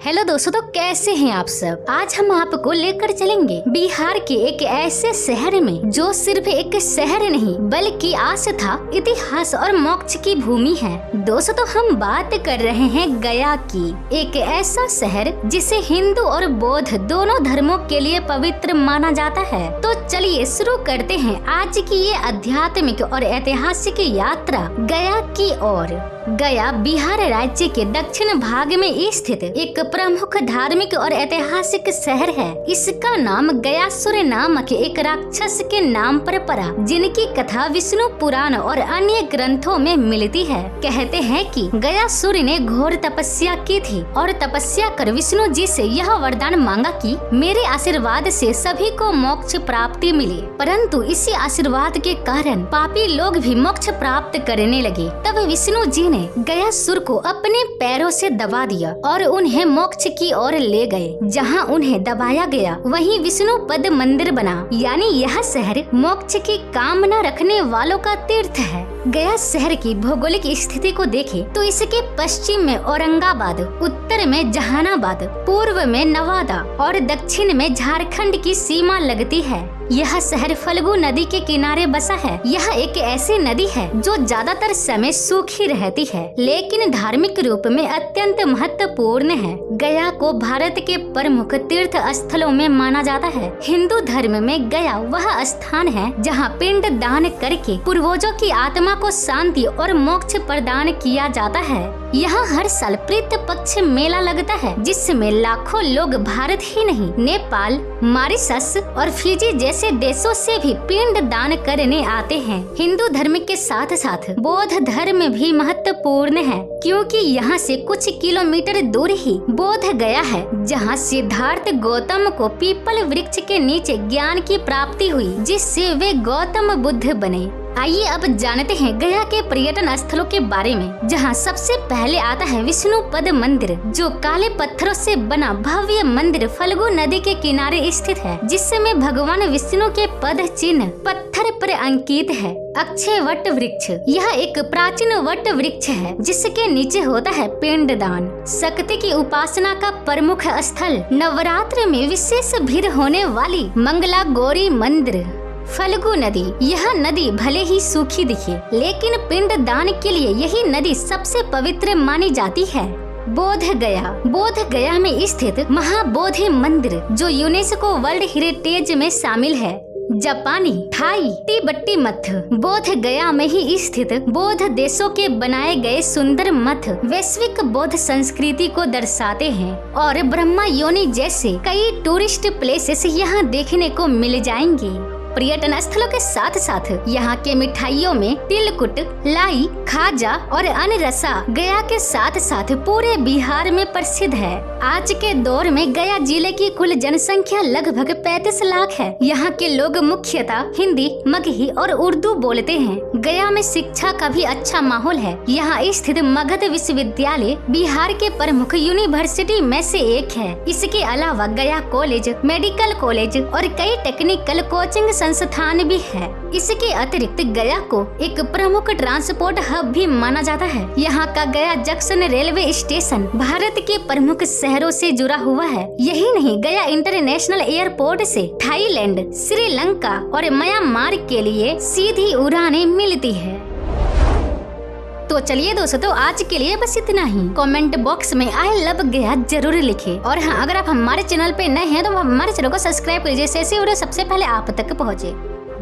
Hello दोस्तों, तो कैसे हैं आप सब। आज हम आपको लेकर चलेंगे बिहार के एक ऐसे शहर में जो सिर्फ एक शहर नहीं बल्कि आस्था, इतिहास और मोक्ष की भूमि है। दोस्तों, तो हम बात कर रहे हैं गया की, एक ऐसा शहर जिसे हिंदू और बौद्ध दोनों धर्मों के लिए पवित्र माना जाता है। तो चलिए शुरू करते हैं आज की ये आध्यात्मिक और ऐतिहासिक यात्रा गया की ओर। गया बिहार राज्य के दक्षिण भाग में स्थित एक प्रमुख धार्मिक और ऐतिहासिक शहर है। इसका नाम गयासुर नामक एक राक्षस के नाम पर पड़ा, जिनकी कथा विष्णु पुराण और अन्य ग्रंथों में मिलती है। कहते हैं कि गयासुर ने घोर तपस्या की थी और तपस्या कर विष्णु जी से यह वरदान मांगा कि मेरे आशीर्वाद से सभी को मोक्ष प्राप्ति मिले। परंतु इसी आशीर्वाद के कारण पापी लोग भी मोक्ष प्राप्त करने लगे। तब विष्णु जी गयासुर को अपने पैरों से दबा दिया और उन्हें मोक्ष की ओर ले गए। जहां उन्हें दबाया गया वहीं विष्णु पद मंदिर बना, यानी यह शहर मोक्ष की कामना रखने वालों का तीर्थ है। गया शहर की भौगोलिक स्थिति को देखें तो इसके पश्चिम में औरंगाबाद, उत्तर में जहानाबाद, पूर्व में नवादा और दक्षिण में झारखंड की सीमा लगती है। यह शहर फल्गु नदी के किनारे बसा है। यह एक ऐसी नदी है जो ज्यादातर समय सूखी रहती है, लेकिन धार्मिक रूप में अत्यंत महत्वपूर्ण है। गया को भारत के प्रमुख तीर्थ स्थलों में माना जाता है। हिंदू धर्म में गया वह स्थान है जहां पिंड दान करके पूर्वजों की आत्मा को शांति और मोक्ष प्रदान किया जाता है। यहाँ हर साल पितृ पक्ष मेला लगता है, जिसमें लाखों लोग भारत ही नहीं नेपाल, मॉरिशस और फिजी जैसे देशों से भी पिंड दान करने आते हैं। हिंदू धर्म के साथ साथ बौद्ध धर्म भी महत्वपूर्ण है, क्योंकि यहाँ से कुछ किलोमीटर दूर ही बोध गया है, जहाँ सिद्धार्थ गौतम को पीपल वृक्ष के नीचे ज्ञान की प्राप्ति हुई, जिससे वे गौतम बुद्ध बने। आइए अब जानते हैं गया के पर्यटन स्थलों के बारे में, जहां सबसे पहले आता है विष्णु पद मंदिर, जो काले पत्थरों से बना भव्य मंदिर फल्गु नदी के किनारे स्थित है, जिसमें भगवान विष्णु के पद चिन्ह पत्थर पर अंकित है। अक्षय वट वृक्ष, यह एक प्राचीन वट वृक्ष है जिसके नीचे होता है पिंडदान। शक्ति की उपासना का प्रमुख स्थल, नवरात्र में विशेष भीड़ होने वाली मंगला गौरी मंदिर। फल्गु नदी, यह नदी भले ही सूखी दिखे, लेकिन पिंड दान के लिए यही नदी सबसे पवित्र मानी जाती है। बोध गया में स्थित महाबोधि मंदिर, जो यूनेस्को वर्ल्ड हेरिटेज में शामिल है। जापानी, थाई, तिब्बती मठ, बोध गया में ही स्थित बौद्ध देशों के बनाए गए सुंदर मठ वैश्विक बौद्ध संस्कृति को दर्शाते हैं, और ब्रह्मा योनि जैसे कई टूरिस्ट प्लेसेस यहाँ देखने को मिल जाएंगे। पर्यटन स्थलों के साथ साथ यहाँ के मिठाइयों में तिलकुट, लाई, खाजा और अनरसा गया के साथ साथ पूरे बिहार में प्रसिद्ध है। आज के दौर में गया जिले की कुल जनसंख्या लगभग 35 लाख है। यहाँ के लोग मुख्यतः हिंदी, मगही और उर्दू बोलते हैं। गया में शिक्षा का भी अच्छा माहौल है। यहाँ स्थित मगध विश्वविद्यालय बिहार के प्रमुख यूनिवर्सिटी में से एक है। इसके अलावा गया कॉलेज, मेडिकल कॉलेज और कई टेक्निकल कोचिंग संस्थान भी है। इसके अतिरिक्त गया को एक प्रमुख ट्रांसपोर्ट हब भी माना जाता है। यहाँ का गया जंक्शन रेलवे स्टेशन भारत के प्रमुख शहरों से जुड़ा हुआ है। यही नहीं, गया इंटरनेशनल एयरपोर्ट से थाईलैंड, श्रीलंका और म्यांमार के लिए सीधी उड़ानें मिलती है। तो चलिए दोस्तों, तो आज के लिए बस इतना ही। कमेंट बॉक्स में आई लव गया जरूर लिखें, और हाँ, अगर आप हमारे चैनल पे नए हैं तो हमारे चैनल को सब्सक्राइब कीजिए, ऐसी वीडियो सबसे पहले आप तक पहुँचे।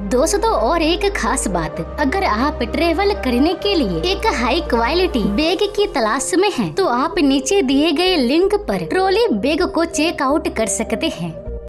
दोस्तों, और एक खास बात, अगर आप ट्रेवल करने के लिए एक हाई क्वालिटी बैग की तलाश में हैं, तो आप नीचे दिए गए लिंक पर ट्रॉली बैग को चेक आउट कर सकते हैं।